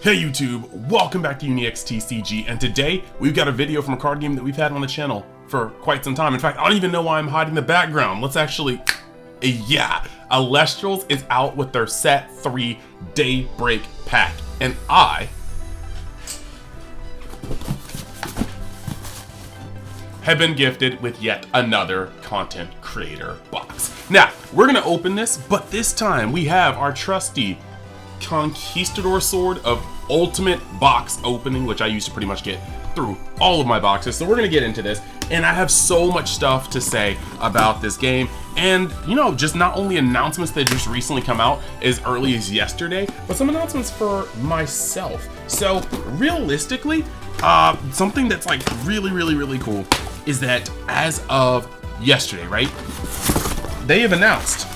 Hey YouTube, welcome back to UniXTCG, and today we've got a video from a card game that we've had on the channel for quite some time. In fact, I don't even know why I'm hiding the background. Let's actually, Elestrals is out with their Set 3 DayBreak pack, and I have been gifted with yet another content creator box. Now, we're gonna open this, but this time we have our trusty Conquistador Sword of Ultimate box opening, which I used to pretty much get through all of my boxes. So we're gonna get into this, and I have so much stuff to say about this game. And you know, just not only announcements that just recently come out as early as yesterday, but some announcements for myself. So realistically, something that's like really cool is that as of yesterday, right, they have announced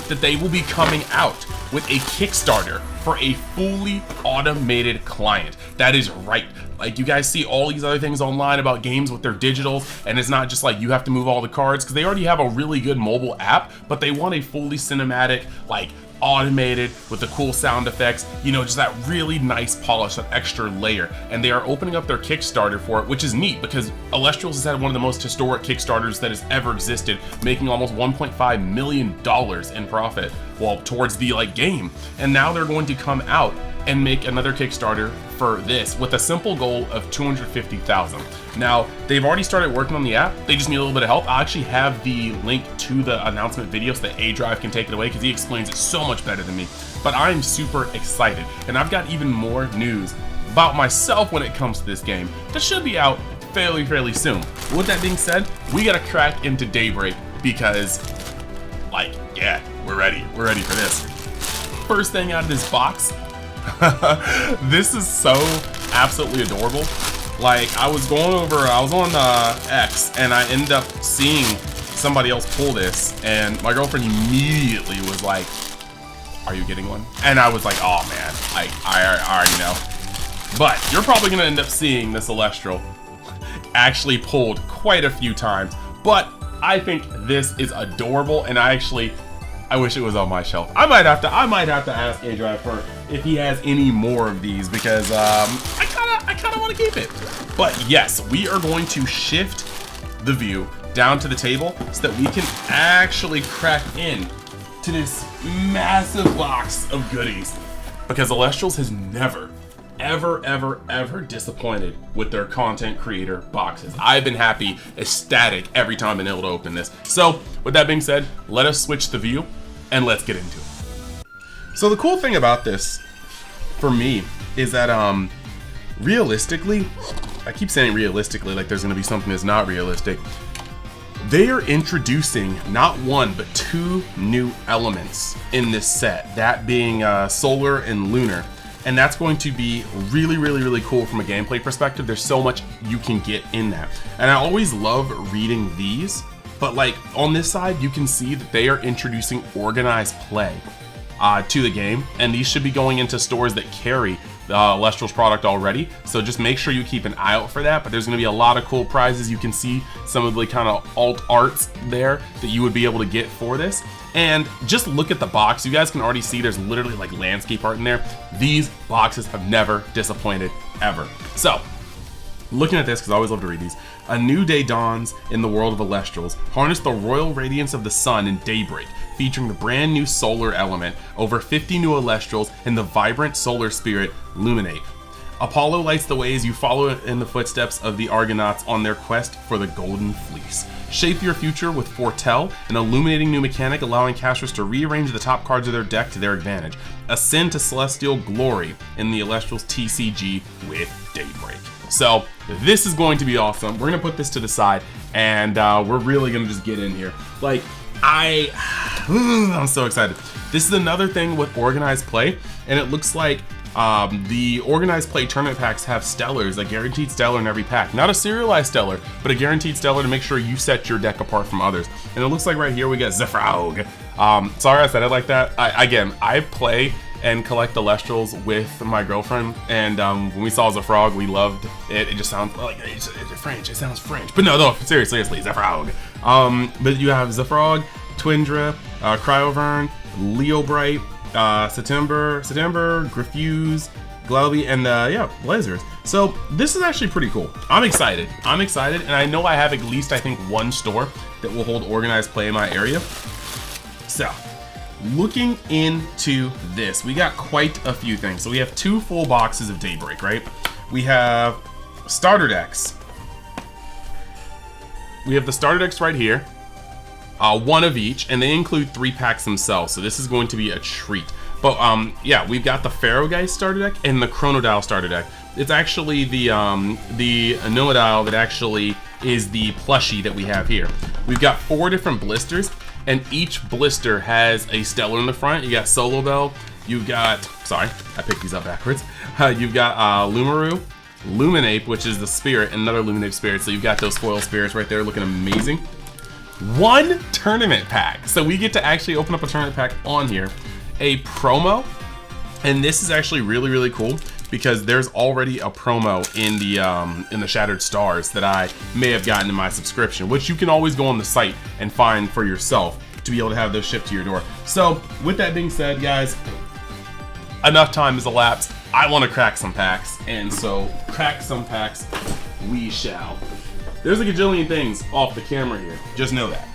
that they will be coming out with a Kickstarter for a fully automated client. That is right. Like, you guys see all these other things online about games with their digitals, and it's not just like you have to move all the cards, because they already have a really good mobile app, but they want a fully cinematic, like, automated with the cool sound effects, you know, just that really nice polish, that extra layer. And they are opening up their Kickstarter for it, which is neat because Elestrals has had one of the most historic Kickstarters that has ever existed, making almost $1.5 million in profit, well, towards the game. And now they're going to come out and make another Kickstarter for this with a simple goal of 250,000. Now, they've already started working on the app. They just need a little bit of help. I actually have the link to the announcement video so that A-Drive can take it away because he explains it so much better than me. But I'm super excited, and I've got even more news about myself when it comes to this game that should be out fairly soon. With that being said, we gotta crack into DayBreak because, yeah, we're ready for this. First thing out of this box, this is so absolutely adorable. Like, I was on X, and I ended up seeing somebody else pull this, and my girlfriend immediately was like, "Are you getting one?" And I was like, "Oh man, I already know." But you're probably gonna end up seeing this Elestral actually pulled quite a few times. But I think this is adorable, and I wish it was on my shelf. I might have to ask A-Drive for if he has any more of these because I kinda want to keep it. But yes, we are going to shift the view down to the table so that we can actually crack in to this massive box of goodies, because Elestrals has never ever disappointed with their content creator boxes. I've been happy, ecstatic every time I've been able to open this. So with that being said, let us switch the view and let's get into it. So the cool thing about this for me is that realistically, I keep saying realistically like there's gonna be something that's not realistic. They are introducing not one but two new elements in this set, that being solar and lunar. And that's going to be really cool from a gameplay perspective. There's so much you can get in that. And I always love reading these, but like on this side, you can see that they are introducing organized play to the game. And these should be going into stores that carry the Elestrals product already. So just make sure you keep an eye out for that. But there's gonna be a lot of cool prizes. You can see some of the kind of alt arts there that you would be able to get for this. And just look at the box. You guys can already see there's literally like landscape art in there. These boxes have never disappointed, ever. So, looking at this, because I always love to read these. A new day dawns in the world of Elestrals. Harness the royal radiance of the sun in DayBreak, featuring the brand new solar element, over 50 new Elestrals, and the vibrant solar spirit Luminate. Apollo lights the way as you follow in the footsteps of the Argonauts on their quest for the Golden Fleece. Shape your future with Foretell, an illuminating new mechanic allowing casters to rearrange the top cards of their deck to their advantage. Ascend to celestial glory in the Elestrals TCG with DayBreak. So this is going to be awesome. We're gonna put this to the side, and we're really gonna just get in here. Like, I'm so excited. This is another thing with organized play, and it looks like the organized play tournament packs have stellars, a guaranteed stellar in every pack. Not a serialized stellar, but a guaranteed stellar to make sure you set your deck apart from others. And it looks like right here we got Zefrog. Sorry I said it like that. I play and collect Elestrals with my girlfriend, and when we saw Zefrog, we loved it. It just sounds like it's French. It sounds French, but no, seriously, Zefrog. But you have Zefrog, Twindra, Cryovern, Leobright, September, Grifuse, Globby, and yeah, Blazers. So this is actually pretty cool. I'm excited, and I know I have at least, I think, one store that will hold organized play in my area. So, looking into this, we got quite a few things. So we have 2 full boxes of DayBreak, right? We have starter decks. We have the starter decks right here, 1 of each, and they include 3 packs themselves. So this is going to be a treat. But yeah, we've got the Pharaoh Guy starter deck and the Chronodile starter deck. It's actually the Anomodile that actually is the plushie that we have here. We've got 4 different blisters, and each blister has a stellar in the front. You got Solo Bell, you've got, sorry, I picked these up backwards. You've got Lumaru, Luminape, which is the spirit, and another Luminape spirit. So you've got those foil spirits right there looking amazing. 1 tournament pack. So we get to actually open up a tournament pack on here. A promo, and this is actually really, really cool because there's already a promo in the Shattered Stars that I may have gotten in my subscription, which you can always go on the site and find for yourself to be able to have those shipped to your door. So with that being said, guys, enough time has elapsed. I want to crack some packs, and so crack some packs we shall. There's a gajillion things off the camera here. Just know that.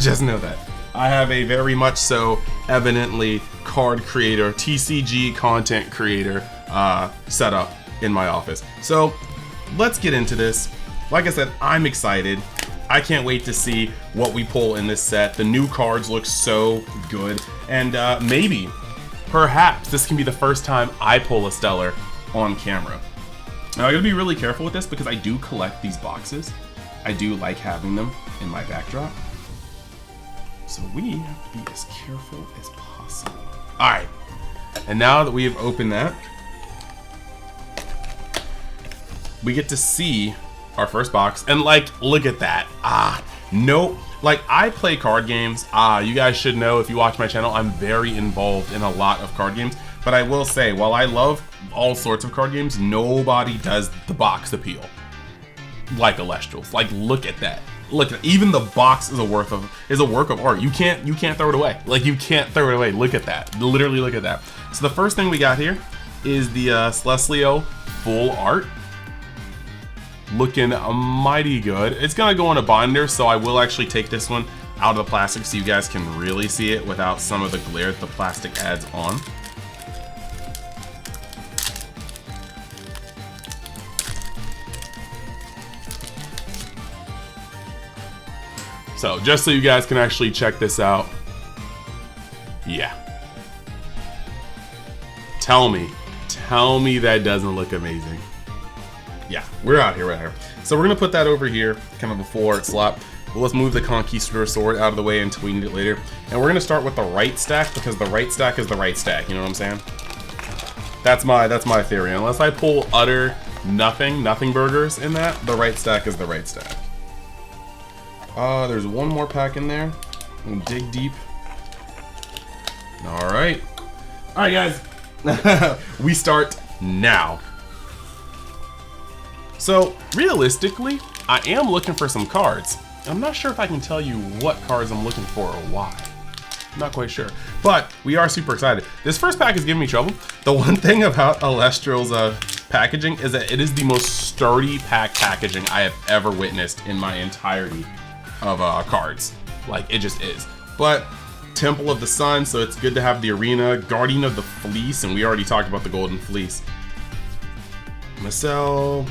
Just know that. I have a very much so evidently card creator, TCG content creator set up in my office. So let's get into this. Like I said, I'm excited. I can't wait to see what we pull in this set. The new cards look so good, and maybe, perhaps, this can be the first time I pull a Stellar on camera. Now I gotta be really careful with this because I do collect these boxes. I do like having them in my backdrop. So we have to be as careful as possible. All right, and now that we have opened that, we get to see our first box, and like, look at that. No, like I play card games. You guys should know if you watch my channel, I'm very involved in a lot of card games. But I will say, while I love all sorts of card games, nobody does the box appeal like Elestrals. Like, look at that. Look, even the box is a work of art. You can't throw it away. Like, you can't throw it away. Look at that. Literally look at that. So the first thing we got here is the Celestlio full art. Looking mighty good. It's gonna go in a binder, so I will actually take this one out of the plastic so you guys can really see it without some of the glare that the plastic adds on. So just so you guys can actually check this out. Yeah. Tell me that doesn't look amazing. Yeah, we're out here. So we're gonna put that over here, kind of a full art slot. But let's move the Conquistador sword out of the way until we need it later. And we're gonna start with the right stack because the right stack is the right stack, you know what I'm saying? That's my theory. Unless I pull utter nothing burgers in that, the right stack is the right stack. There's one more pack in there. I'm gonna dig deep. All right, guys. We start now. So realistically, I am looking for some cards. I'm not sure if I can tell you what cards I'm looking for or why. I'm not quite sure, but we are super excited. This first pack is giving me trouble. The one thing about Elestral's packaging is that it is the most sturdy packaging I have ever witnessed in my entirety of cards. Like, it just is. But Temple of the Sun, so it's good to have the Arena. Guardian of the Fleece, and we already talked about the Golden Fleece. Marcel,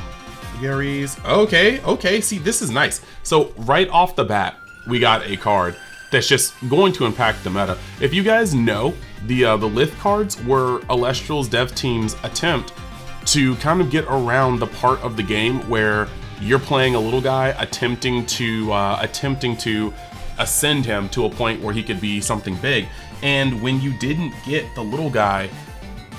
Gary's. Okay, see, this is nice. So right off the bat, we got a card that's just going to impact the meta. If you guys know, the Lith cards were Elestral's dev team's attempt to kind of get around the part of the game where you're playing a little guy attempting to ascend him to a point where he could be something big. And when you didn't get the little guy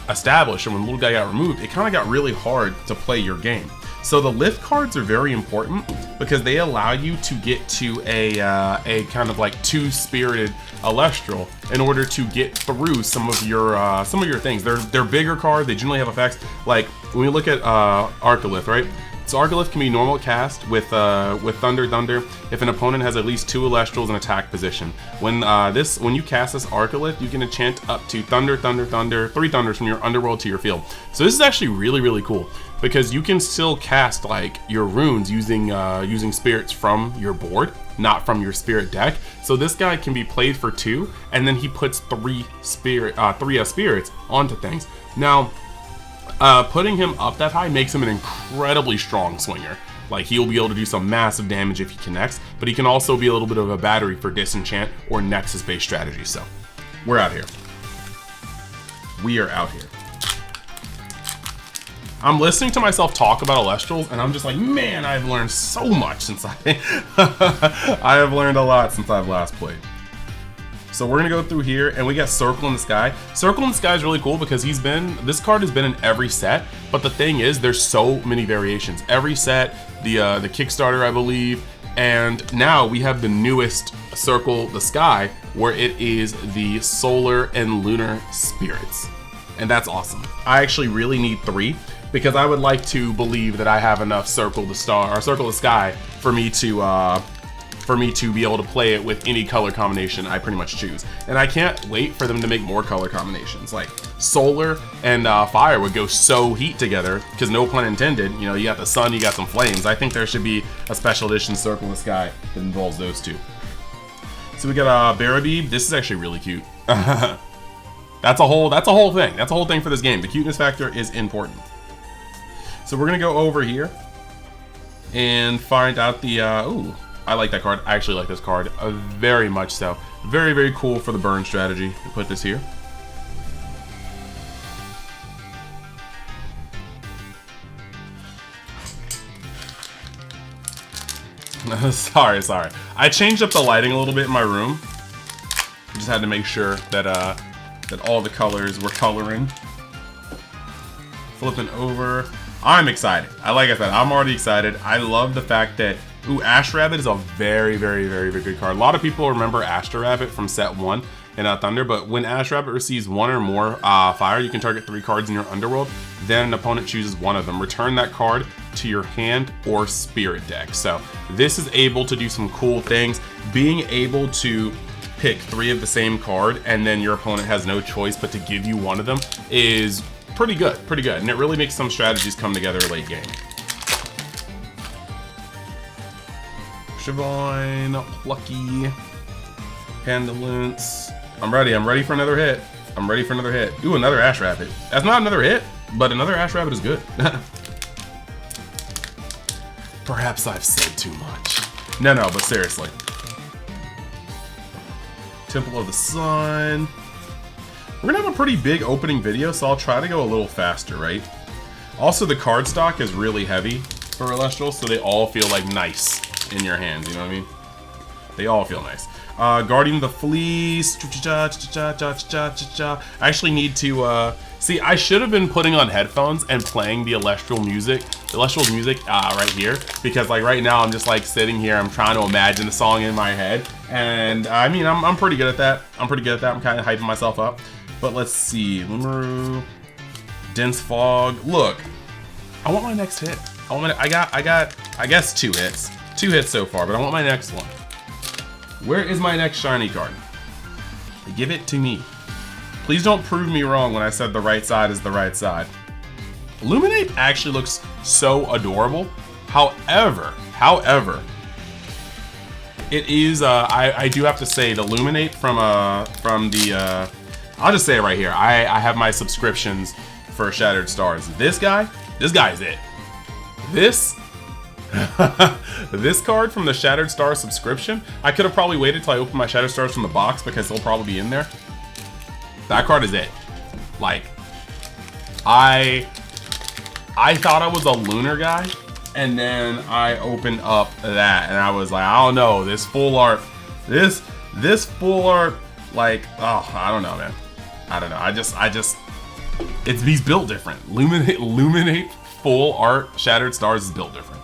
established, or when the little guy got removed, it kind of got really hard to play your game. So the lift cards are very important because they allow you to get to a kind of like two-spirited Elestral in order to get through some of your things. They're bigger cards. They generally have effects. Like when we look at Arcolith, right? So Arcalith can be normal cast with Thunder if an opponent has at least 2 Elestrals in attack position. When you cast this Arcalith, you can enchant up to Thunder, 3 Thunders from your underworld to your field. So this is actually really cool because you can still cast like your runes using spirits from your board, not from your spirit deck. So this guy can be played for 2, and then he puts 3 spirits onto things. Now, putting him up that high makes him an incredibly strong swinger. Like, he'll be able to do some massive damage if he connects, but he can also be a little bit of a battery for disenchant or Nexus-based strategies. So, we're out here. We are out here. I'm listening to myself talk about Elestrals, and I'm just like, man, I've learned so much since I have learned a lot since I've last played. So we're gonna go through here, and we got Circle in the Sky. Circle in the Sky is really cool because this card has been in every set, but the thing is, there's so many variations. Every set, the Kickstarter, I believe, and now we have the newest Circle the Sky, where it is the Solar and Lunar Spirits, and that's awesome. I actually really need 3 because I would like to believe that I have enough Circle the Sky for me to be able to play it with any color combination I pretty much choose. And I can't wait for them to make more color combinations. Like solar and fire would go so heat together, because no pun intended, you know, you got the sun, you got some flames. I think there should be a special edition Circle in the Sky that involves those 2. So we got Barabib. This is actually really cute. That's a whole thing. That's a whole thing for this game. The cuteness factor is important. So we're gonna go over here and find out the ooh, I like that card. I actually like this card very much so. Very cool for the burn strategy. Put this here. sorry. I changed up the lighting a little bit in my room. Just had to make sure that that all the colors were coloring. Flipping over. I'm excited. Like I said, I'm already excited. I love the fact that, ooh, Ash Rabbit is a very good card. A lot of people remember Ash Rabbit from set 1 in Thunder, but when Ash Rabbit receives 1 or more fire, you can target 3 cards in your underworld. Then an opponent chooses 1 of them. Return that card to your hand or spirit deck. So this is able to do some cool things. Being able to pick 3 of the same card, and then your opponent has no choice but to give you 1 of them is pretty good, and it really makes some strategies come together late game. Shavine, Plucky, Pandalance. I'm ready for another hit. Ooh, another Ash Rabbit. That's not another hit, but another Ash Rabbit is good. Perhaps I've said too much. No, but seriously. Temple of the Sun. We're gonna have a pretty big opening video, so I'll try to go a little faster, right? Also, the card stock is really heavy for Elestral, so they all feel like nice in your hands, you know what I mean? They all feel nice. Guardian of the Fleece. I actually need to, see, I should have been putting on headphones and playing the Elestral's music right here, because like right now I'm just like sitting here, I'm trying to imagine the song in my head, and I mean, I'm pretty good at that. I'm kind of hyping myself up. But let's see, Limaru, Dense Fog. Look, I want my next hit. I got, I guess 2 hits. 2 hits so far, but I want my next one. Where is my next shiny card? Give it to me. Please don't prove me wrong when I said the right side is the right side. Illuminate actually looks so adorable. However, it is, I do have to say, the Illuminate from the, I'll just say it right here. I have my subscriptions for Shattered Stars. This guy is it. This card from the Shattered Stars subscription, I could have probably waited till I opened my Shattered Stars from the box because they'll probably be in there. That card is it. Like, I thought I was a lunar guy, and then I opened up that, and I was like, I don't know, this full art, like, oh, I don't know, man. I don't know. He's built different. Illuminate full art Shattered Stars is built different.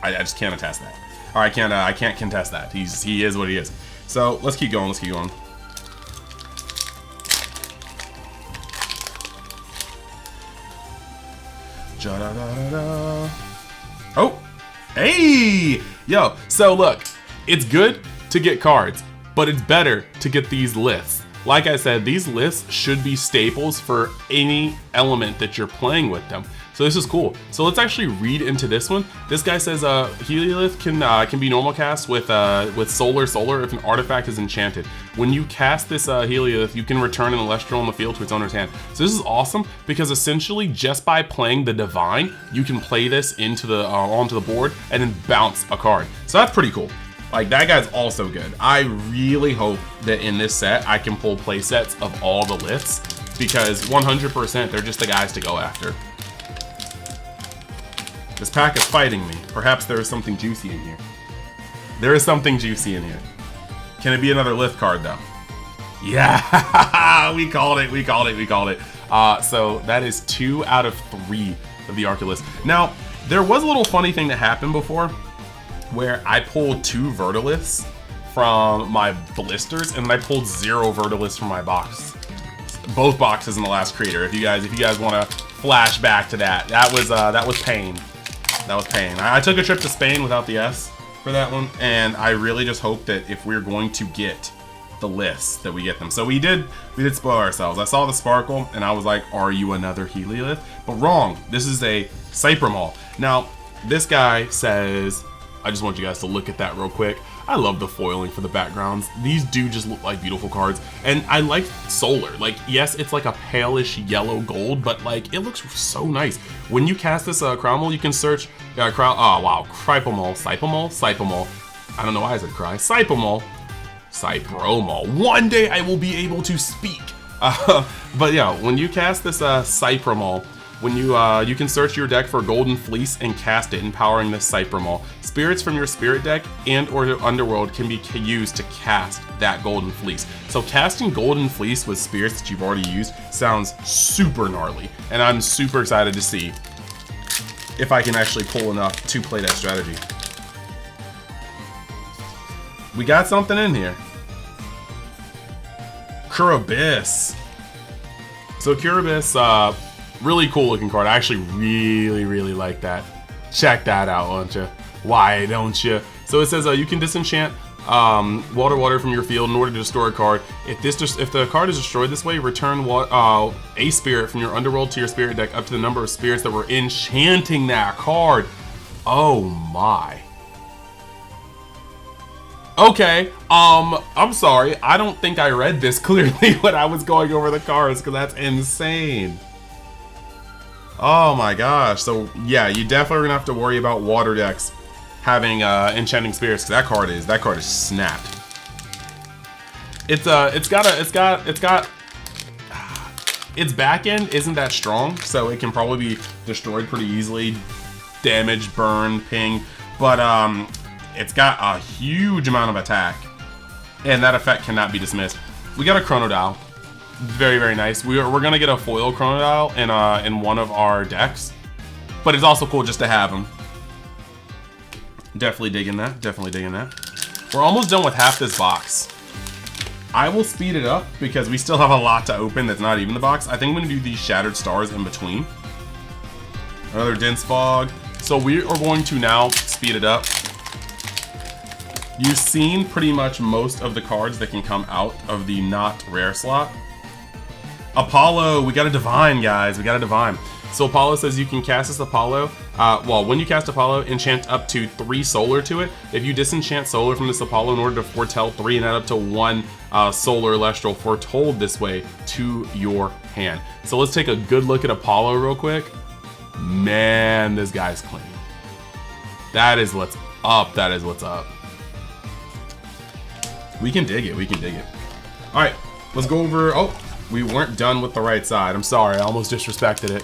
I just can't attest that. Or I can't contest that. He is what he is. So let's keep going. Ja-da-da-da-da. Oh, hey, yo. So look, it's good to get cards, but it's better to get these lists. Like I said, these lists should be staples for any element that you're playing with them. So this is cool. So let's actually read into this one. This guy says Heliolith can be normal cast with solar if an artifact is enchanted. When you cast this Heliolith, you can return an Elestral in the field to its owner's hand. So this is awesome because essentially just by playing the Divine, you can play this into the onto the board and then bounce a card. So that's pretty cool. Like, that guy's also good. I really hope that in this set, I can pull play sets of all the lists because 100% they're just the guys to go after. This pack is fighting me. Perhaps there is something juicy in here. There is something juicy in here. Can it be another lift card, though? Yeah, we called it, we called it, we called it. So that is 2 out of 3 of the Arculus. Now, there was a little funny thing that happened before, where I pulled 2 Vertiliths from my blisters, and then I pulled 0 Vertiliths from my box. Both boxes in the last creator. If you guys want to flash back to that, that was pain. That was pain. I took a trip to Spain without the S for that one, and I really just hope that if we're going to get the lists, that we get them. So we did spoil ourselves. I saw the Sparkle, and I was like, "Are you another Heliolith?" But wrong. This is a Cypremol. Now, this guy says, I just want you guys to look at that real quick. I love the foiling for the backgrounds. These do just look like beautiful cards. And I like solar. Like, yes, it's like a palish yellow gold, but like, it looks so nice. When you cast this Cromwell, you can search, Cypemol. I don't know why I said cry. Cypremol. One day I will be able to speak. But yeah, when you cast this Cypremol, when you can search your deck for Golden Fleece and cast it, empowering this Cypremol. Spirits from your spirit deck and or Underworld can be used to cast that Golden Fleece. So casting Golden Fleece with spirits that you've already used sounds super gnarly, and I'm super excited to see if I can actually pull enough to play that strategy. We got something in here. Curabis. So Curabis, really cool looking card. I actually really like that. Check that out, won't you? Why don't you? So it says you can disenchant water from your field in order to destroy a card. If the card is destroyed this way, return a spirit from your underworld to your spirit deck up to the number of spirits that were enchanting that card. Oh my. Okay, I'm sorry. I don't think I read this clearly when I was going over the cards, because that's insane. Oh my gosh. So yeah, you definitely are gonna have to worry about water decks having enchanting spirits, because that card is snapped. Its back end isn't that strong, so it can probably be destroyed pretty easily, damage, burn, ping, but it's got a huge amount of attack, and that effect cannot be dismissed. We got a Chronodile. Very nice. We're gonna get a foil Chronodile in one of our decks, but it's also cool just to have him. Definitely digging that. We're almost done with half this box. I will speed it up because we still have a lot to open that's not even the box. I think I'm gonna do these Shattered Stars in between. Another Dense Fog. So we are going to now speed it up. You've seen pretty much most of the cards that can come out of the not rare slot. Apollo, we got a Divine, guys. We got a Divine. So Apollo says you can cast this Apollo. When you cast Apollo, enchant up to 3 solar to it. If you disenchant solar from this Apollo in order to foretell 3 and add up to 1 solar Elestral foretold this way to your hand. So let's take a good look at Apollo real quick. Man, this guy's clean. That is what's up. That is what's up. We can dig it. All right, let's go over. Oh, we weren't done with the right side. I'm sorry, I almost disrespected it.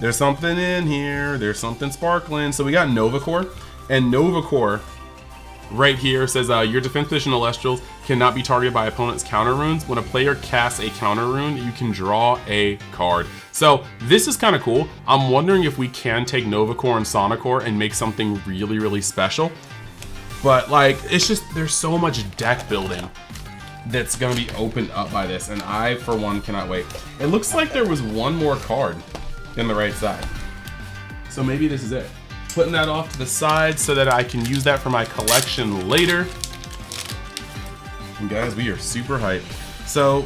There's something in here. There's something sparkling. So we got Novacore, and Novacore right here says your defense position Elestrals cannot be targeted by opponent's counter runes. When a player casts a counter rune, you can draw a card. So this is kind of cool. I'm wondering if we can take Novacore and Sonicore and make something really special. But like, it's just, there's so much deck building that's gonna be opened up by this, and I, for one, cannot wait. It looks like there was one more card in the right side. So maybe this is it. Putting that off to the side so that I can use that for my collection later. And guys, we are super hyped. So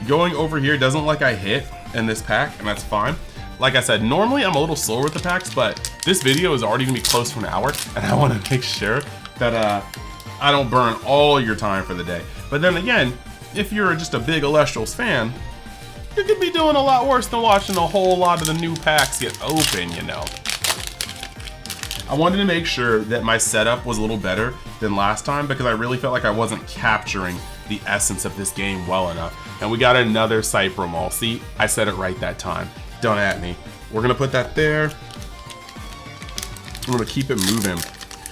going over here doesn't look like I hit in this pack, and that's fine. Like I said, normally I'm a little slower with the packs, but this video is already gonna be close to an hour, and I wanna make sure that I don't burn all your time for the day. But then again, if you're just a big Elestrals fan, you could be doing a lot worse than watching a whole lot of the new packs get open, you know. I wanted to make sure that my setup was a little better than last time because I really felt like I wasn't capturing the essence of this game well enough. And we got another Cybermall. See, I said it right that time. Don't at me. We're gonna put that there. I'm gonna keep it moving.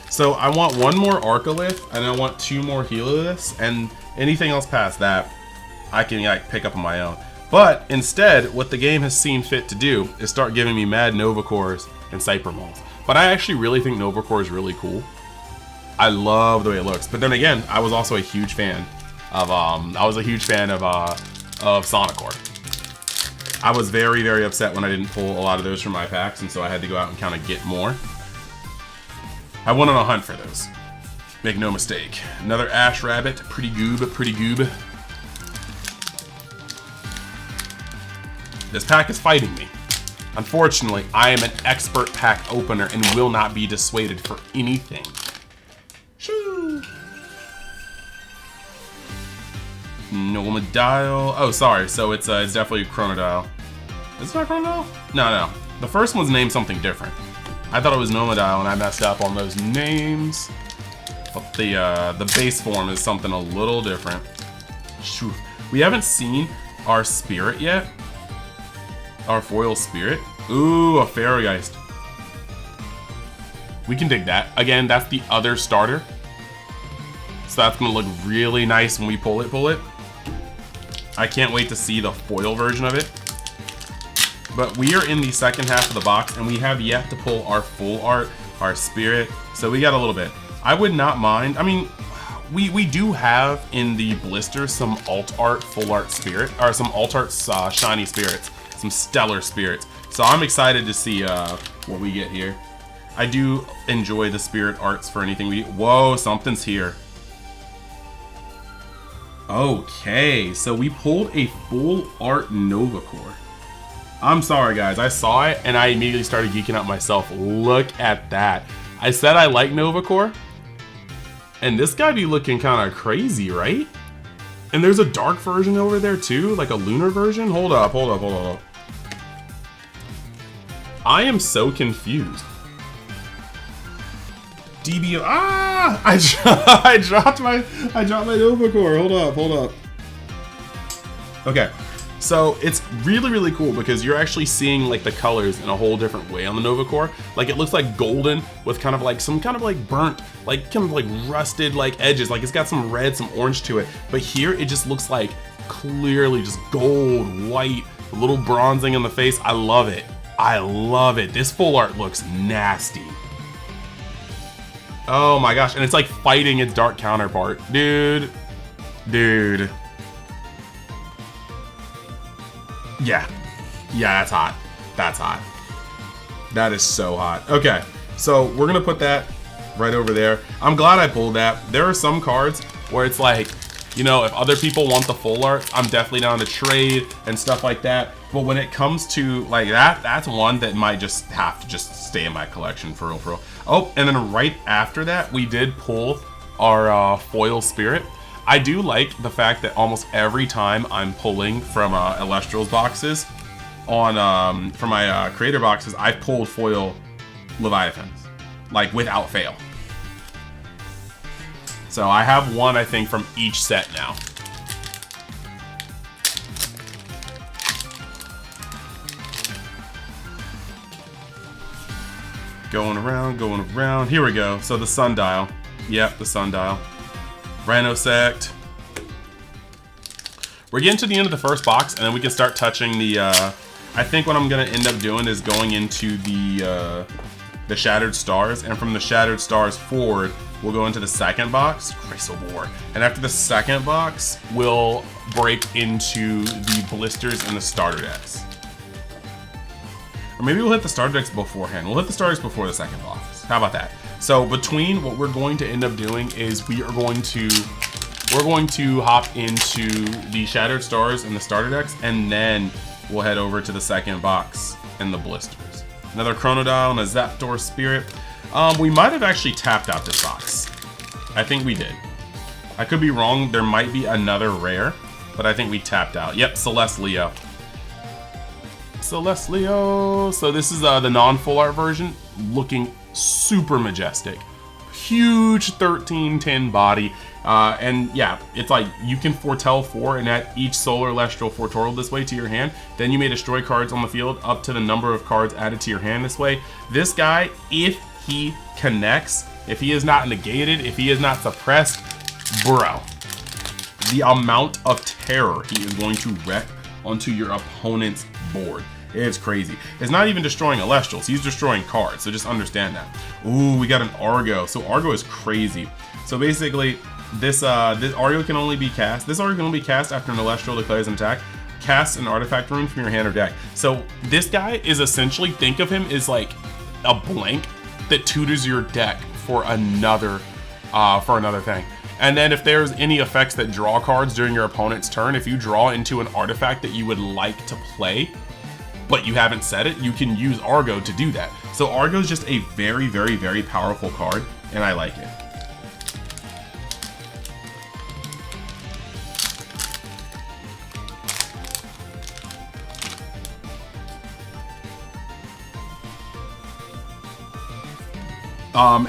So I want one more Arcolith, and I want 2 more Helios, and anything else past that, I can like pick up on my own. But instead, what the game has seen fit to do is start giving me mad Novacores and Cybermalls. But I actually really think Novacore is really cool. I love the way it looks. But then again, I was also a huge fan of Sonicore. I was very, very upset when I didn't pull a lot of those from my packs, and so I had to go out and kind of get more. I went on a hunt for those. Make no mistake. Another Ash Rabbit, pretty goob, pretty goob. This pack is fighting me. Unfortunately, I am an expert pack opener and will not be dissuaded for anything. Shoo. Nomadial. Oh, sorry. So it's definitely Chronodile. Is it not Chronodile? No. The first one's named something different. I thought it was Nomadial, and I messed up on those names. But the base form is something a little different. Shoo. We haven't seen our spirit yet. Our foil spirit. Ooh, a Fairygeist. We can dig that. Again, that's the other starter. So that's gonna look really nice when we pull it. I can't wait to see the foil version of it. But we are in the second half of the box, and we have yet to pull our full art, our spirit. So we got a little bit. I would not mind. I mean, we do have in the blister some alt art, full art spirit, or some alt art shiny spirits. Some stellar spirits. So I'm excited to see what we get here. I do enjoy the spirit arts for anything we... Whoa, something's here. Okay, so we pulled a full art Novacore. I'm sorry guys, I saw it and I immediately started geeking out myself. Look at that. I said I like Novacore, and this guy be looking kind of crazy, right? And there's a dark version over there too, like a lunar version. Hold up. I am so confused. DB. Ah! I dropped my Novacore. Hold up. Okay, so it's really, really cool because you're actually seeing like the colors in a whole different way on the Novacore. Like it looks like golden with kind of like some kind of like burnt, like kind of like rusted like edges. Like it's got some red, some orange to it. But here it just looks like clearly just gold, white, a little bronzing in the face. I love it. This full art looks nasty. Oh my gosh, and it's like fighting its dark counterpart. Dude. Yeah, that's hot. That is so hot. Okay, so we're gonna put that right over there. I'm glad I pulled that. There are some cards where it's like, you know, if other people want the full art, I'm definitely down to trade and stuff like that. But when it comes to like that, that's one that might just have to just stay in my collection for real. Oh, and then right after that, we did pull our foil spirit. I do like the fact that almost every time I'm pulling from Elestrals boxes on from my creator boxes, I've pulled foil Leviathans, like without fail. So I have one, I think, from each set now. Going around. Here we go. So the sundial. Yep, the sundial. Rhinosect. We're getting to the end of the first box, and then we can start touching the, I think what I'm going to end up doing is going into the the Shattered Stars, and from the Shattered Stars forward, we'll go into the second box, Crystal Bore. And after the second box, we'll break into the blisters and the starter decks. Or maybe we'll hit the starter decks beforehand. We'll hit the starters before the second box. How about that? So between what we're going to end up doing is we're going to hop into the Shattered Stars and the starter decks, and then we'll head over to the second box and the blisters. Another Chronodile and a Zapdos Spirit. We might have actually tapped out this box. I think we did. I could be wrong. There might be another rare, but I think we tapped out. Yep, Celestleo. Celestleo. So this is the non-full art version, looking super majestic. Huge 1310 body. And yeah, it's like you can foretell 4 and add each solar Elestral Fortortal this way to your hand. Then you may destroy cards on the field up to the number of cards added to your hand this way. This guy, if he connects, if he is not negated, if he is not suppressed, bro, the amount of terror he is going to wreak onto your opponent's board. It's crazy. It's not even destroying Elestrals, he's destroying cards, so just understand that. Ooh, we got an Argo. So Argo is crazy. So basically, this Argo can only be cast. This Argo can only be cast after an Elestral declares an attack. Cast an artifact rune from your hand or deck. So this guy is essentially, think of him as like a blank that tutors your deck for another thing. And then if there's any effects that draw cards during your opponent's turn, if you draw into an artifact that you would like to play, but you haven't set it, you can use Argo to do that. So Argo is just a very, very, very powerful card, and I like it.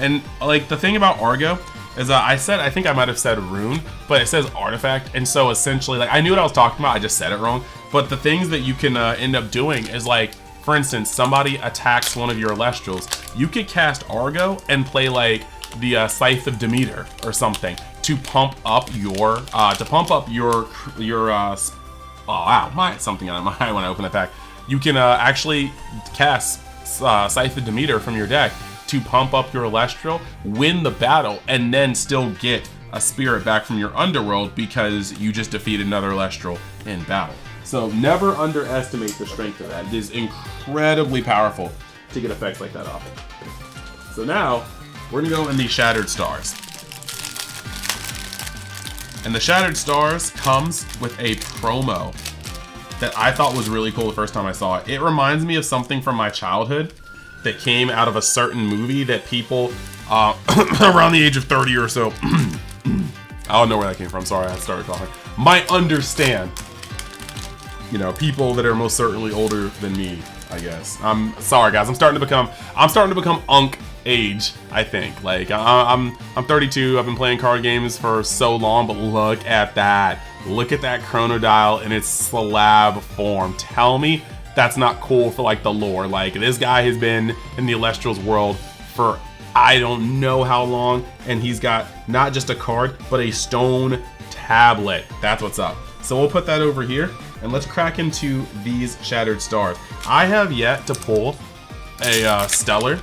And like the thing about Argo is I think I might have said rune, but it says artifact, and so essentially, like, I knew what I was talking about, I just said it wrong. But the things that you can end up doing is, like, for instance, somebody attacks one of your Elestrals, you could cast Argo and play like the Scythe of Demeter or something to pump up your oh wow, my something on my eye when I open the pack. You can actually cast Scythe of Demeter from your deck to pump up your Elestral, win the battle, and then still get a spirit back from your underworld because you just defeated another Elestral in battle. So never underestimate the strength of that. It is incredibly powerful to get effects like that off. So now, we're gonna go in the Shattered Stars. And the Shattered Stars comes with a promo that I thought was really cool the first time I saw it. It reminds me of something from my childhood that came out of a certain movie that people around the age of 30 or so, I don't know where that came from, sorry, I started talking, might understand. You know, people that are most certainly older than me, I guess. I'm sorry, guys. I'm starting to become unk age, I think. Like, I'm 32. I've been playing card games for so long, but look at that. Look at that Chronodile in its slab form. Tell me that's not cool for, like, the lore. Like, this guy has been in the Elestrals world for I don't know how long, and he's got not just a card, but a stone tablet. That's what's up. So we'll put that over here. And let's crack into these Shattered Stars. I have yet to pull a Stellar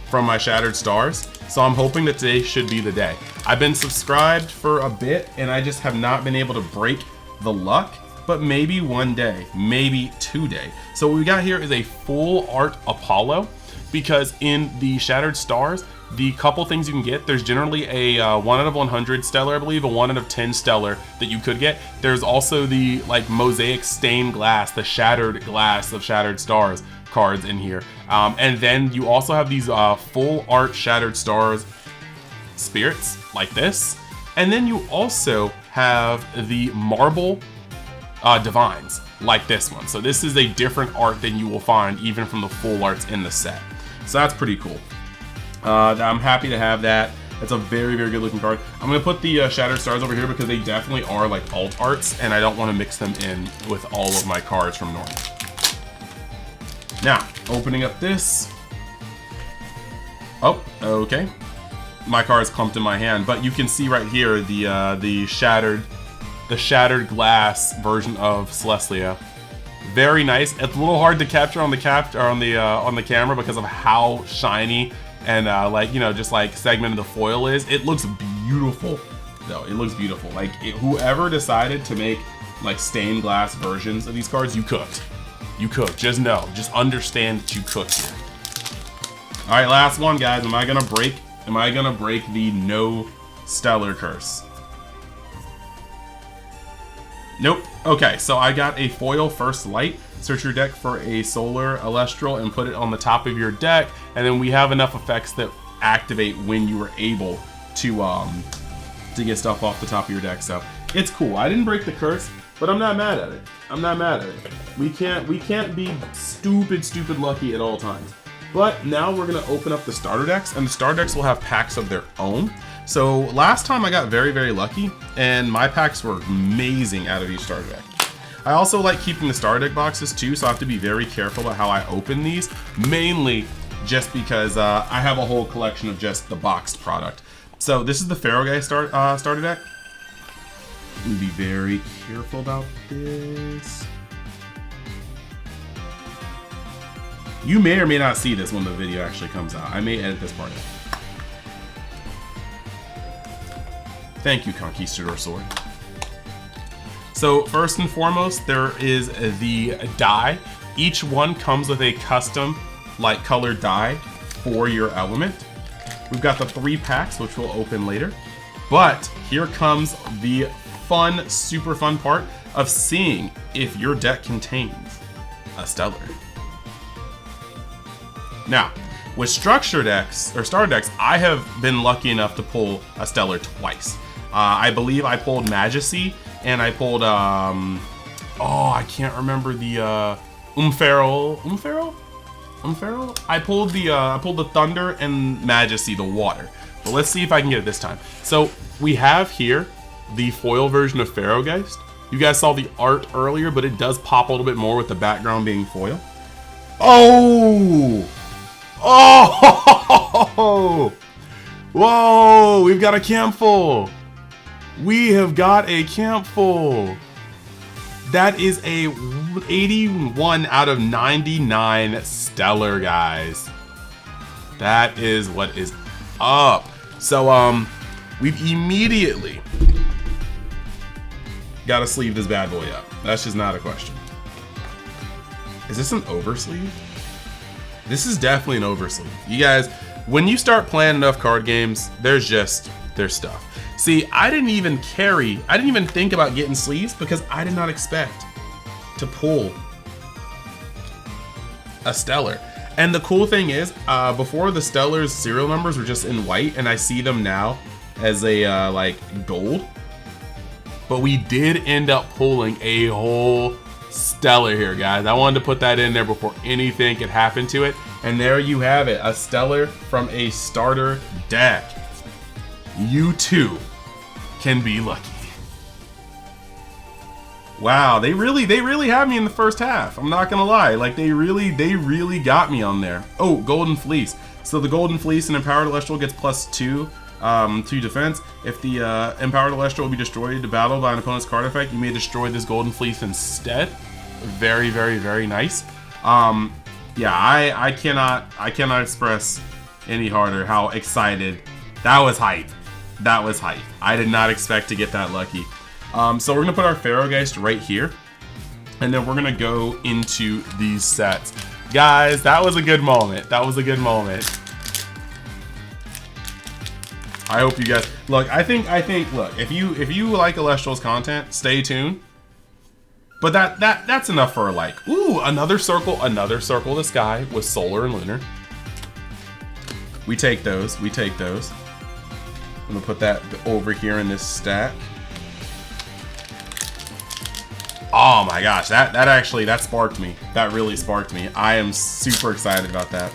from my Shattered Stars, so I'm hoping that today should be the day. I've been subscribed for a bit, and I just have not been able to break the luck, but maybe one day, maybe today. So what we got here is a full art Apollo, because in the Shattered Stars, the couple things you can get, there's generally a 1 out of 100 Stellar, I believe, a 1 out of 10 Stellar that you could get. There's also the, like, Mosaic Stained Glass, the Shattered Glass of Shattered Stars cards in here. And then you also have these full art Shattered Stars spirits, like this. And then you also have the Marble Divines, like this one. So this is a different art than you will find even from the full arts in the set. So that's pretty cool. I'm happy to have that. It's a very, very good looking card. I'm going to put the Shattered Stars over here because they definitely are like alt arts, and I don't want to mix them in with all of my cards from normal. Now, opening up this. Oh, okay. My card is clumped in my hand, but you can see right here the shattered glass version of Celestleo. Very nice. It's a little hard to capture on the on the camera because of how shiny and like, you know, just like segmented the foil is. It looks beautiful though. It looks beautiful. Like whoever decided to make like stained glass versions of these cards, you cooked. You cooked. Just know, just understand that you cooked here. All right, last one, guys. Am I gonna break the no stellar curse? Nope. Okay, so I got a foil first light. Search your deck for a solar Elestral and put it on the top of your deck, and then we have enough effects that activate when you were able to get stuff off the top of your deck. So it's cool. I didn't break the curse, but I'm not mad at it. I'm not mad at it. We can't be stupid lucky at all times. But now we're gonna open up the starter decks, and the starter decks will have packs of their own. So last time I got very lucky, and my packs were amazing out of each starter deck. I also like keeping the starter deck boxes too, so I have to be very careful about how I open these, mainly just because I have a whole collection of just the boxed product. So this is the Pharaoh Guy starter deck. I'm gonna be very careful about this. You may or may not see this when the video actually comes out. I may edit this part out. Thank you, Conquistador Sword. So first and foremost, there is the die. Each one comes with a custom light colored die for your element. We've got the 3 packs, which we'll open later. But here comes the fun, super fun part of seeing if your deck contains a stellar. Now, with structure decks, or starter decks, I have been lucky enough to pull a stellar twice. I believe I pulled Majesty, and I pulled, oh, I can't remember the, Umferal? I pulled the Thunder and Majesty, the water. But let's see if I can get it this time. So, we have here the foil version of Pharaoh Geist. You guys saw the art earlier, but it does pop a little bit more with the background being foil. Oh! Oh! Whoa! We've got a camp full. We have got a camp full. That is a 81 out of 99 stellar, guys. That is what is up. So, we've immediately got to sleeve this bad boy up. That's just not a question. Is this an oversleeve? This is definitely an oversleeve. You guys, when you start playing enough card games, there's stuff. See, I didn't even think about getting sleeves because I did not expect to pull a stellar. And the cool thing is, before the stellar's serial numbers were just in white, and I see them now as a like gold. But we did end up pulling a whole stellar here, guys. I wanted to put that in there before anything could happen to it. And there you have it, a stellar from a starter deck. You too can be lucky. Wow, they really had me in the first half. I'm not gonna lie, like they really got me on there. Oh, Golden Fleece. So the Golden Fleece and Empowered Elestral gets +2 to defense. If the Empowered Elestral will be destroyed to battle by an opponent's card effect, you may destroy this Golden Fleece instead. Very nice. Yeah, I cannot express any harder how excited. That was hype. That was hype. I did not expect to get that lucky. So we're gonna put our Pharaoh Geist right here, and then we're gonna go into these sets. Guys, that was a good moment. That was a good moment. I hope you guys look. I think look, if you like Elestral's content, stay tuned. But that's enough for a like. Ooh, another circle of the sky with solar and lunar. We take those. I'm gonna put that over here in this stack. Oh my gosh, that sparked me. That really sparked me. I am super excited about that.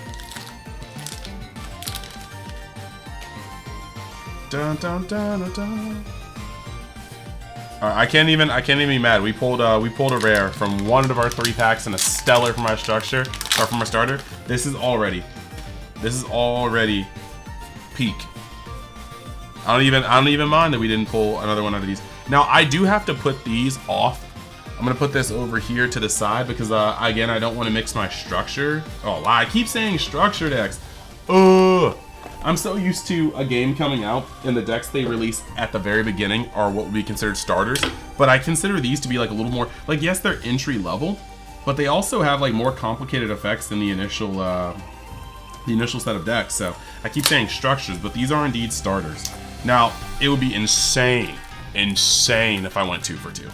Dun dun dun dun dun. All right, I can't even be mad. We pulled a rare from one of our 3 packs and a stellar from our structure or from our starter. This is already peak. I don't even mind that we didn't pull another one out of these. Now I do have to put these off I'm gonna put this over here to the side because again, I don't want to mix my structure. Oh, I keep saying structure decks. Ugh. I'm so used to a game coming out and the decks they release at the very beginning are what would be considered starters, but I consider these to be like a little more, like, yes, they're entry level, but they also have like more complicated effects than the initial set of decks. So I keep saying structures, but these are indeed starters. Now, it would be insane if I went 2 for 2.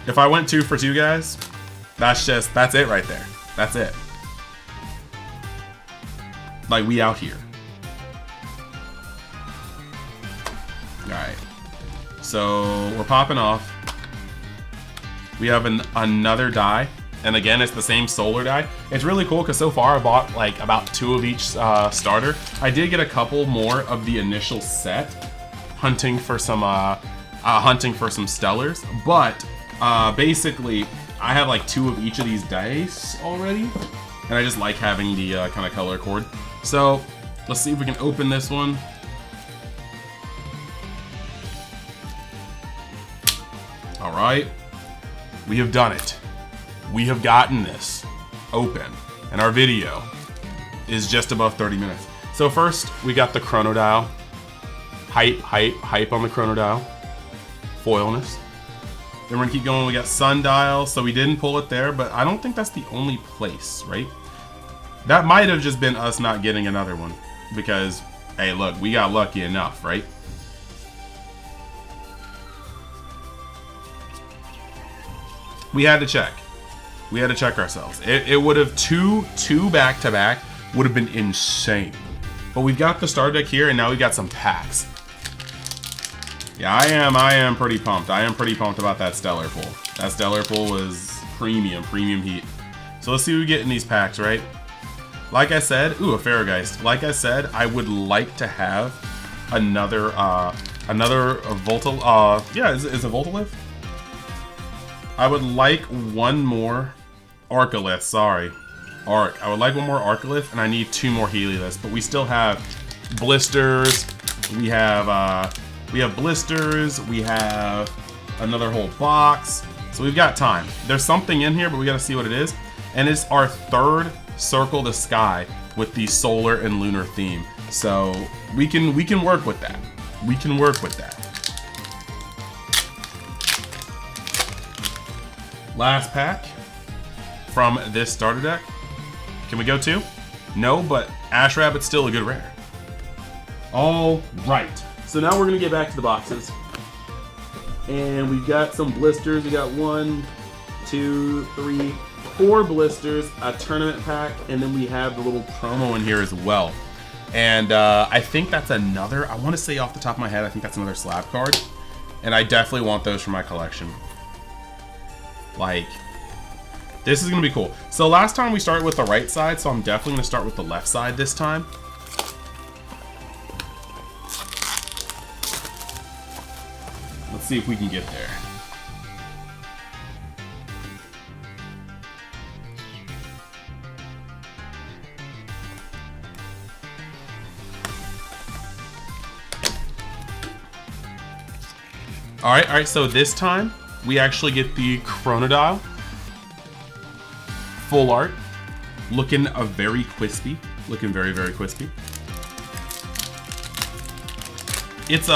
If I went 2 for 2, guys, that's it right there. That's it. Like, we out here. Alright. So, we're popping off. We have another die. And again, it's the same solar die. It's really cool because so far I bought like about 2 of each starter. I did get a couple more of the initial set, hunting for some stellars. But basically, I have like 2 of each of these dice already. And I just like having the kind of color cord. So, let's see if we can open this one. Alright. We have done it. We have gotten this open. And our video is just above 30 minutes. So first, we got the chronodial. Hype on the chronodial. Foilness. Then we're gonna keep going. We got sundial. So we didn't pull it there, but I don't think that's the only place, right? That might have just been us not getting another one. Because, hey, look, we got lucky enough, right? We had to check. We had to check ourselves. It would have two back-to-back would have been insane. But we've got the star deck here, and now we've got some packs. Yeah, I am pretty pumped. I am pretty pumped about that stellar pull. That stellar pull was premium heat. So let's see what we get in these packs, right? Like I said, ooh, a Farrageist. Like I said, I would like to have another Volta. Yeah, is it Voltalith? I would like one more Arcolith. Sorry, Arc. I would like one more Arcolith, and I need 2 more Helioliths. But we still have blisters. We have blisters. We have another whole box. So we've got time. There's something in here, but we got to see what it is. And it's our 3rd Circle the Sky with the solar and lunar theme. So we can work with that. We can work with that. Last pack from this starter deck. Can we go 2? No, but Ash Rabbit's still a good rare. All right. So now we're gonna get back to the boxes. And we've got some blisters. We got 1, 2, 3, 4 blisters, a tournament pack, and then we have the little promo in here as well. And I think that's another, I want to say off the top of my head, I think that's another slab card. And I definitely want those for my collection. Like, this is going to be cool. So last time we started with the right side, so I'm definitely going to start with the left side this time. Let's see if we can get there. Alright, so this time, we actually get the Chronodial. Full art. Looking very crispy. Looking very, very crispy. It's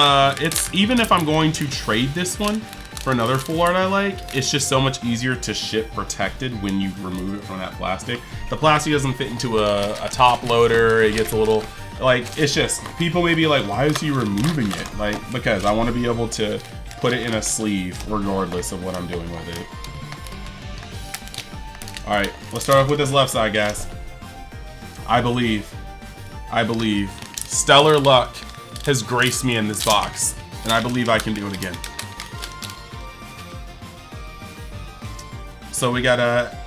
even if I'm going to trade this one for another full art I like, it's just so much easier to ship protected when you remove it from that plastic. The plastic doesn't fit into a top loader. It gets a little, like, it's just, people may be like, why is he removing it? Like, because I want to be able to put it in a sleeve regardless of what I'm doing with it. Alright, let's start off with this left side, guys. I believe stellar luck has graced me in this box, and I believe I can do it again. So we got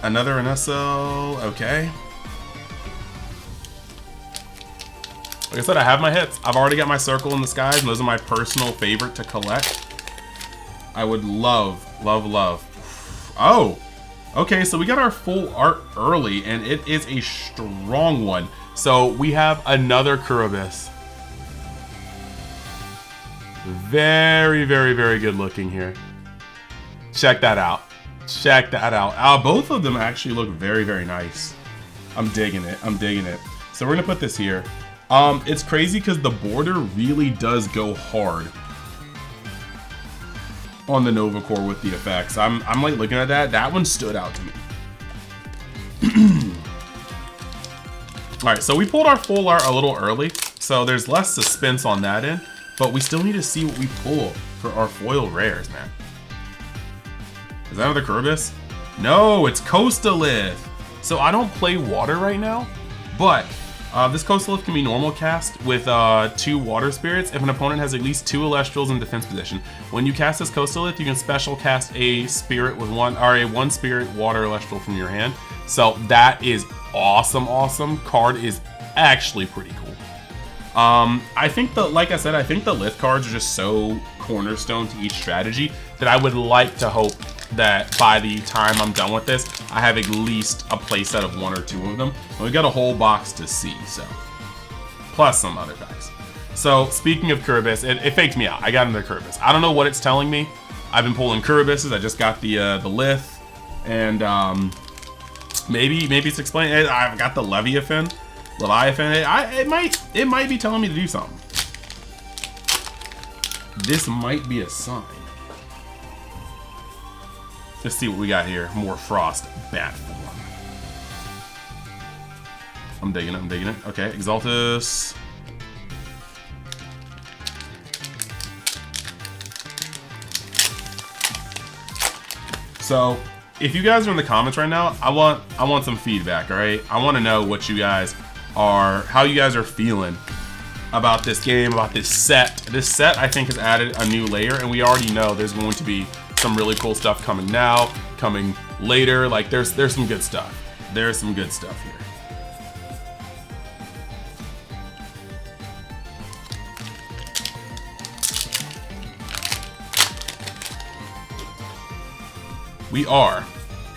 another NSL, okay. Like I said, I have my hits. I've already got my Circle in the Skies, and those are my personal favorite to collect. I would love. Oh, okay, so we got our full art early, and it is a strong one. So we have another Kurobis. Very, very, very good looking here. Check that out. Check that out. Both of them actually look very, very nice. I'm digging it. I'm digging it. So we're gonna put this here. It's crazy because the border really does go hard on the Nova Core with the effects. I'm like looking at that. That one stood out to me. All right, so we pulled our full art a little early, so there's less suspense on that end, but we still need to see what we pull for our foil rares, man. Is that another Kerberos? No, it's Coastalith. So I don't play water right now, but this Coastalith can be normal cast with 2 water spirits if an opponent has at least 2 Elestrals in defense position. When you cast this Coastalith, you can special cast a spirit with a 1 spirit water Elestral from your hand. So that is awesome, awesome. Card is actually pretty cool. I think like I said, I think the Lith cards are just so cornerstone to each strategy that I would like to hope that by the time I'm done with this, I have at least a playset of 1 or 2 of them. And we got a whole box to see, so. Plus some other packs. So, speaking of Kerberos, it faked me out. I got another Kerberos. I don't know what it's telling me. I've been pulling Kerberoses. I just got the Lith. And, maybe it's explaining. I've got the Leviathan. It might be telling me to do something. This might be a sign. Let's see what we got here. More Frost Bat form. I'm digging it, I'm digging it. Okay, Exaltus. So, if you guys are in the comments right now, I want some feedback, alright? I want to know what you guys are, how you guys are feeling about this game, about this set. This set, I think, has added a new layer, and we already know there's going to be some really cool stuff coming now, coming later. Like there's some good stuff. There's some good stuff here. We are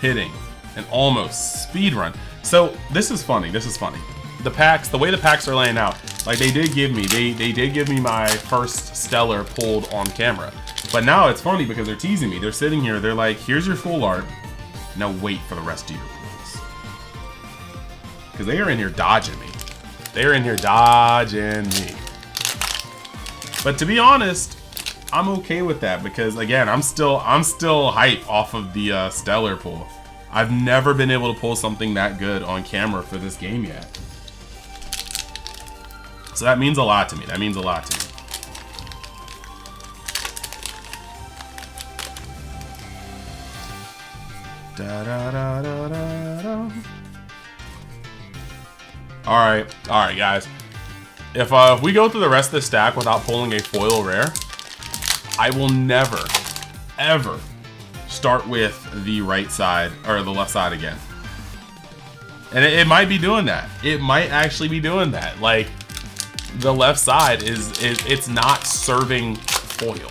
hitting an almost speed run. So this is funny. This is funny. The packs, the way the packs are laying out, like they did give me my first stellar pulled on camera. But now it's funny because they're teasing me. They're sitting here, they're like, here's your full art. Now wait for the rest of your pulls. Because they are in here dodging me. They are in here dodging me. But to be honest, I'm okay with that because again, I'm still hype off of the stellar pull. I've never been able to pull something that good on camera for this game yet. So that means a lot to me. That means a lot to me. Da, da, da, da, da, da. All right, guys. If we go through the rest of the stack without pulling a foil rare, I will never, ever start with the right side or the left side again. And it might be doing that. It might actually be doing that. Like the left side it's not serving foil.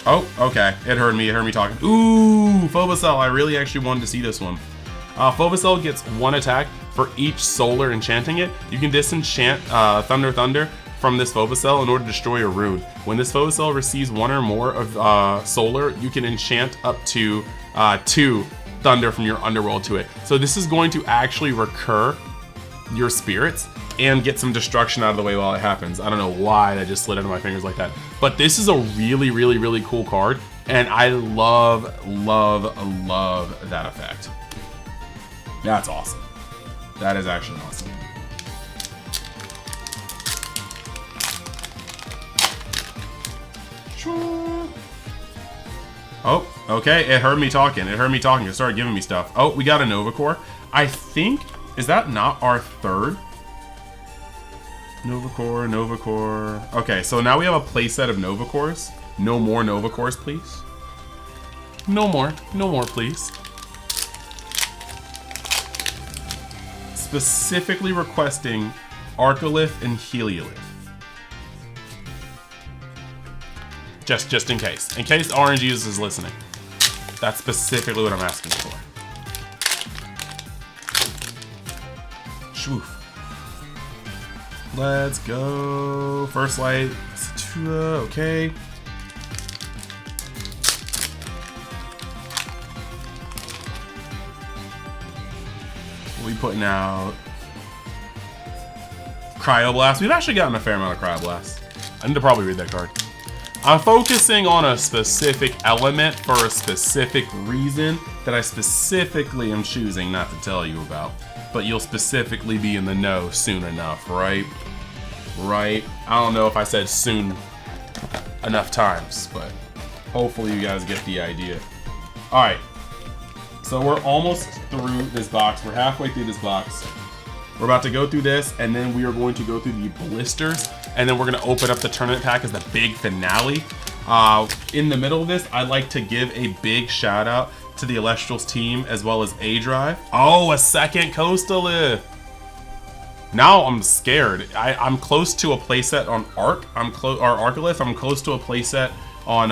Oh, okay. It heard me talking. Ooh, Phobosel. I really actually wanted to see this one. Phobosel gets 1 attack for each solar enchanting it. You can disenchant Thunder from this Phobosel in order to destroy a rune. When this Phobosel receives 1 or more of solar, you can enchant up to 2 Thunder from your underworld to it. So this is going to actually recur your spirits and get some destruction out of the way while it happens. I don't know why that just slid into my fingers like that. But this is a really, really, really cool card. And I love, love, love that effect. That's awesome. That is actually awesome. Oh, okay. It heard me talking. It heard me talking. It started giving me stuff. Oh, we got a Nova Core. I think, is that not our third? Nova Core, Nova Core. Okay, so now we have a playset of Nova Cores. No more Nova Cores, please. No more. No more, please. Specifically requesting Arcolith and Heliolith. Just in case. In case RNGesus is listening. That's specifically what I'm asking for. Shwoof. Let's go. First light. Okay. What are we putting out? Cryoblast. We've actually gotten a fair amount of Cryoblast. I need to probably read that card. I'm focusing on a specific element for a specific reason that I specifically am choosing not to tell you about. But you'll specifically be in the know soon enough, right? Right? I don't know if I said soon enough times, but hopefully you guys get the idea. Alright. So we're almost through this box. We're halfway through this box. We're about to go through this, and then we are going to go through the blisters, and then we're going to open up the tournament pack as the big finale. In the middle of this, I'd like to give a big shout out to the Elestrals team as well as A-Drive. Oh, a second Coastalith. Now I'm scared. I'm close to a playset on Arcolith. I'm close to a playset on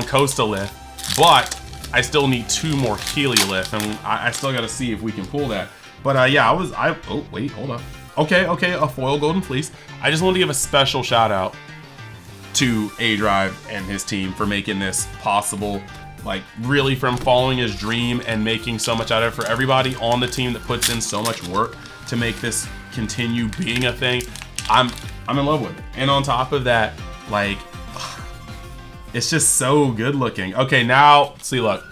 Coastalith, but I still need 2 more Heliolith, and I still got to see if we can pull that. But yeah, oh wait, hold up. Okay, a foil Golden Fleece. I just wanted to give a special shout out to A-Drive and his team for making this possible. Like, really, from following his dream and making so much out of it, for everybody on the team that puts in so much work to make this continue being a thing. I'm in love with it. And on top of that, like, it's just so good looking. Okay, now, see, look.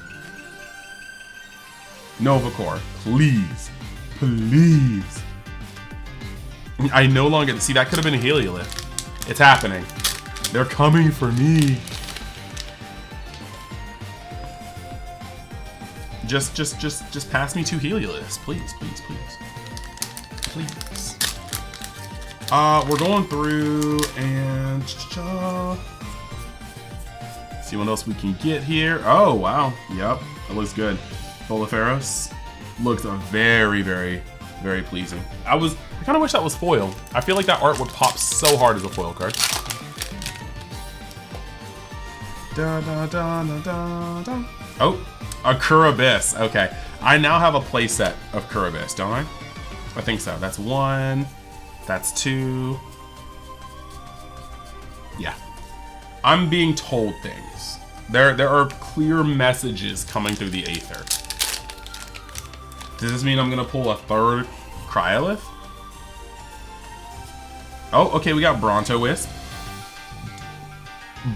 Novacore, please. Please. I no longer, see, that could have been a Heliolith. It's happening. They're coming for me. Just pass me 2 Helioliths, please, please, please. Please. We're going through and see what else we can get here. Oh, wow. Yep, that looks good. Foliferos looks very, very, very pleasing. I kind of wish that was foil. I feel like that art would pop so hard as a foil card. Oh, a Kurabis. Okay, I now have a playset of Kurabis, don't I? I think so. That's 1. That's 2. Yeah. I'm being told things. There are clear messages coming through the aether. Does this mean I'm gonna pull a 3rd Cryolith? Oh, okay, we got Bronto Wisp.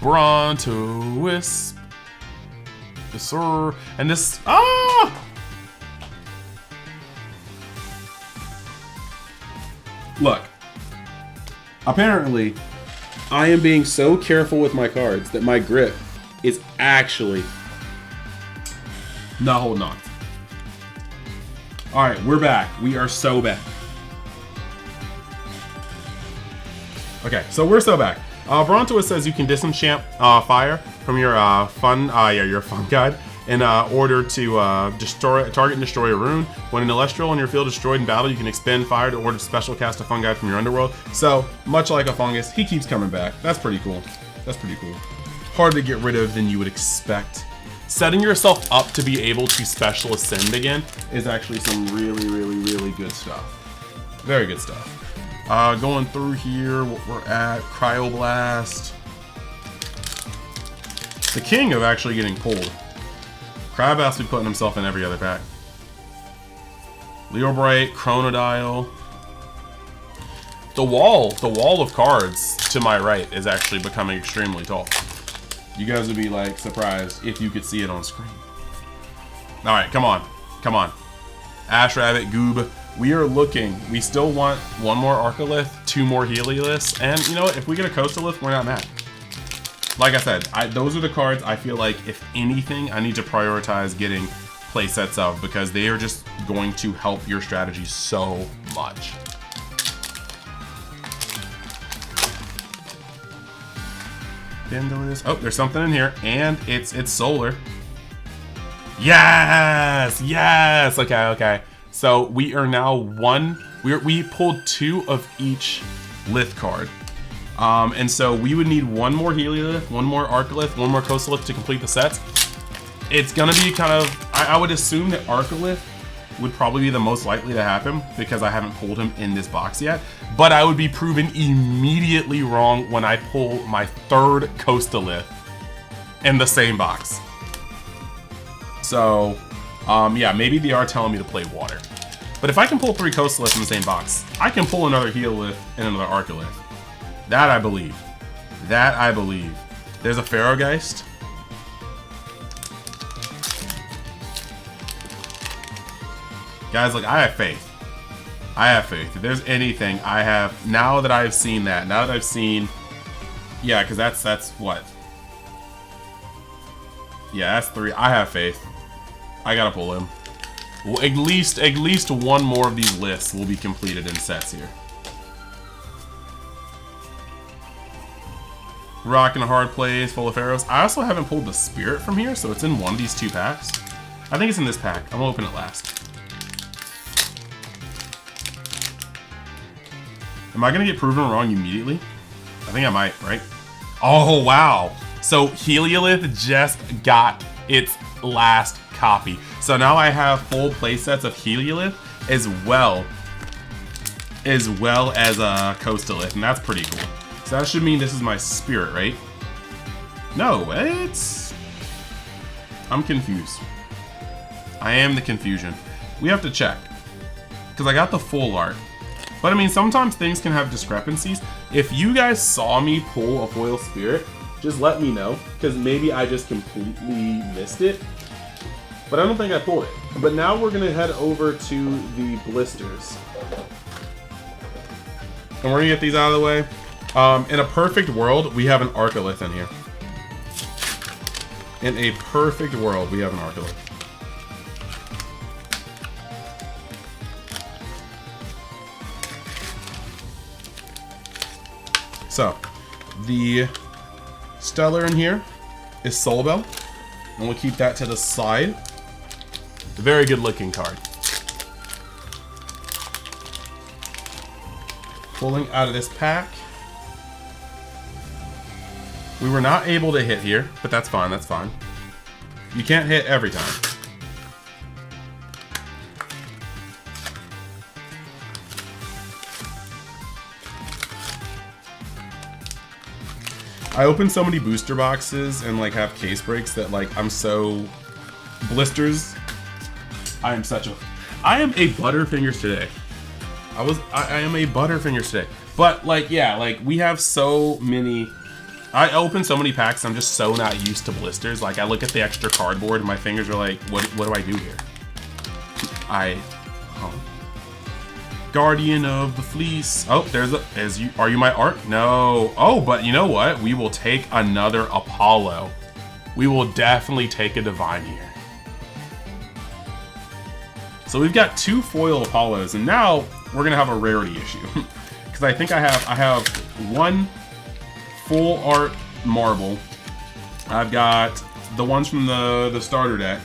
Bronto Wisp. Yes, sir. And this, Look. Apparently, I am being so careful with my cards that my grip is actually not holding on. Alright, we're back. We are so back. Okay, so we're so back. Bronto says you can disenchant fire from your your fun guide in order to target and destroy a rune. When an Elestral in your field is destroyed in battle, you can expend fire to order to special cast a fun guide from your underworld. So, much like a fungus, he keeps coming back. That's pretty cool. That's pretty cool. Harder to get rid of than you would expect. Setting yourself up to be able to special ascend again is actually some really, really, really good stuff. Very good stuff. Going through here, what we're at, Cryoblast. The king of actually getting pulled. Crab has to be putting himself in every other pack. Leobright, Chronodile. The wall of cards to my right is actually becoming extremely tall. You guys would be like surprised if you could see it on screen. All right, come on, come on. Ash Rabbit, Goob. We are looking. We still want 1 more Arcolith, 2 more Helioliths, and you know what? If we get a Coastalith, we're not mad. Like I said, those are the cards I feel like, if anything, I need to prioritize getting playsets of, because they are just going to help your strategy so much. Oh, there's something in here, and it's solar. Yes, yes. Okay. So we are now we pulled 2 of each Lith card. And so we would need 1 more Heliolith, 1 more Arcolith, 1 more Coastalith to complete the sets. It's gonna be kind of, I would assume that Arcolith would probably be the most likely to happen because I haven't pulled him in this box yet. But I would be proven immediately wrong when I pull my third Coastalith in the same box. So, yeah, maybe they are telling me to play water. But if I can pull 3 Coastaliths in the same box, I can pull another Healith and another Arcolith. That I believe. That I believe. There's a Pharaohgeist. Guys, like, I have faith. I have faith. If there's anything, I have, now that I've seen that, now that I've seen, yeah, because that's what? Yeah, that's 3. I have faith. I gotta pull him. Well, at least one more of these lists will be completed in sets here. Rockin' a hard place full of pharaohs. I also haven't pulled the spirit from here, so it's in one of these 2 packs. I think it's in this pack. I'm gonna open it last. Am I gonna get proven wrong immediately? I think I might, right? Oh, wow. So Heliolith just got its last copy. So now I have full playsets of Heliolith as well as a Coastalith, and that's pretty cool. So that should mean this is my spirit, right? No, it's... I'm confused. I am the confusion. We have to check. Because I got the full art. But I mean, sometimes things can have discrepancies. If you guys saw me pull a foil spirit, just let me know. Because maybe I just completely missed it. But I don't think I pulled it. But now we're going to head over to the blisters. And we're going to get these out of the way. In a perfect world, we have an Arcolith in here. In a perfect world, we have an Arcolith. So, the Stellar in here is Soulbell. And we'll keep that to the side. A very good looking card. Pulling out of this pack. We were not able to hit here, but that's fine, that's fine. You can't hit every time. I open so many booster boxes and like have case breaks that like I'm so... Blisters. I am a Butterfingers today. I am a Butterfingers today. But like, yeah, like we have so many... I open so many packs, I'm just so not used to blisters. Like, I look at the extra cardboard and my fingers are like, what do I do here? Guardian of the Fleece. Oh, are you my art? No. Oh, but you know what? We will take another Apollo. We will definitely take a Divine here. So we've got 2 foil Apollos, and now we're gonna have a rarity issue. Because I think I have 1 full art marble. I've got the ones from the starter deck.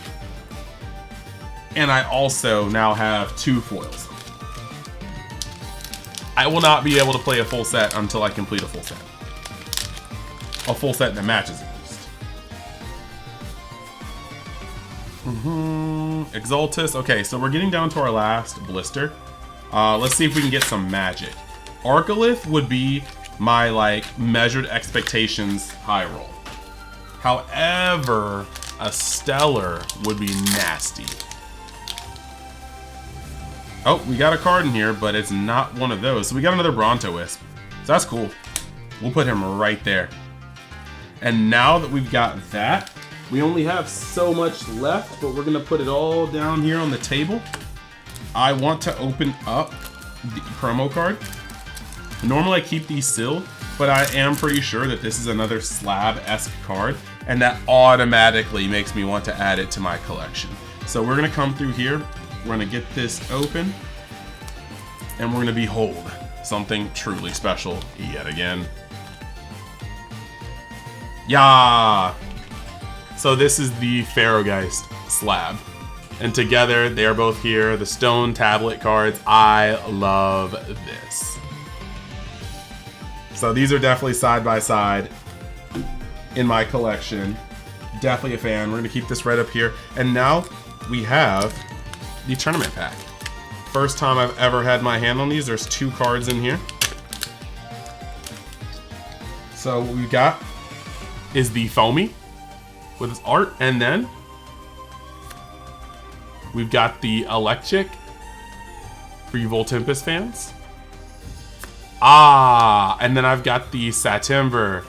And I also now have 2 foils. I will not be able to play a full set until I complete a full set. A full set that matches at least. Exaltus. Okay, so we're getting down to our last blister. Let's see if we can get some magic. Arcolith would be my like measured expectations high roll. However, a Stellar would be nasty. Oh, we got a card in here, but it's not one of those. So we got another Brontowisp. So that's cool. We'll put him right there. And now that we've got that, we only have so much left, but we're gonna put it all down here on the table. I want to open up the promo card. Normally I keep these sealed, but I am pretty sure that this is another slab-esque card, and that automatically makes me want to add it to my collection. So we're gonna come through here, we're gonna get this open, and we're gonna behold something truly special yet again. Yeah! So this is the Pharaohgeist slab. And together, they are both here, the stone tablet cards. I love this. So these are definitely side by side in my collection. Definitely a fan. We're gonna keep this right up here. And now we have the tournament pack. First time I've ever had my hand on these. There's 2 cards in here. So what we got is the Foamy with its art, and then we've got the Electric for you Voltempest fans. And then I've got the Satimber,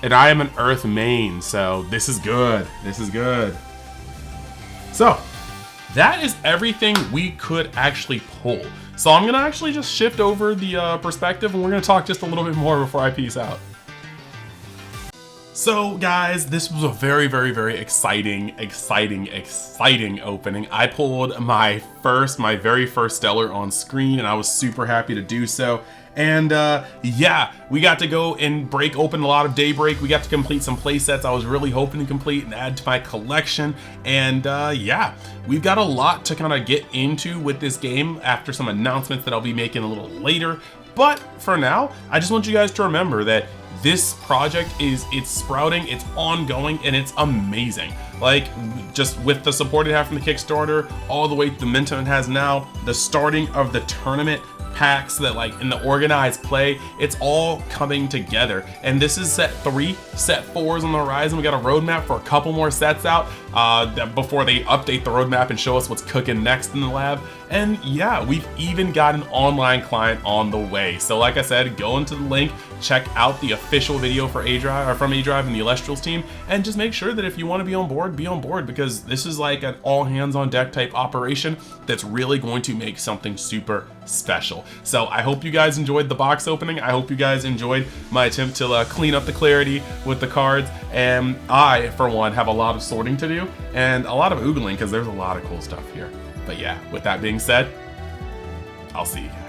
and I am an Earth main, so this is good. This is good. So that is everything we could actually pull. So I'm gonna actually just shift over the perspective, and we're gonna talk just a little bit more before I peace out. So guys, this was a very, very, very exciting opening. I pulled my very first Stellar on screen, and I was super happy to do so. And yeah, we got to go and break open a lot of DayBreak. We got to complete some play sets I was really hoping to complete and add to my collection. And yeah, we've got a lot to kind of get into with this game after some announcements that I'll be making a little later. But for now, I just want you guys to remember that this project it's sprouting, it's ongoing, and it's amazing. Like, just with the support it had from the Kickstarter, all the way to the momentum it has now, the starting of the tournament packs that like in the organized play, it's all coming together. And this is set 3. Set 4 is on the horizon. We got a roadmap for a couple more sets out before they update the roadmap and show us what's cooking next in the lab. And yeah, we've even got an online client on the way. So like I said, go into the link, check out the official video for A-Drive, or from A-Drive and the Elestrals team, and just make sure that if you want to be on board, because this is like an all hands on deck type operation that's really going to make something super special. So I hope you guys enjoyed the box opening. I hope you guys enjoyed my attempt to clean up the clarity with the cards. And I, for one, have a lot of sorting to do and a lot of oogling because there's a lot of cool stuff here. But yeah, with that being said, I'll see you guys.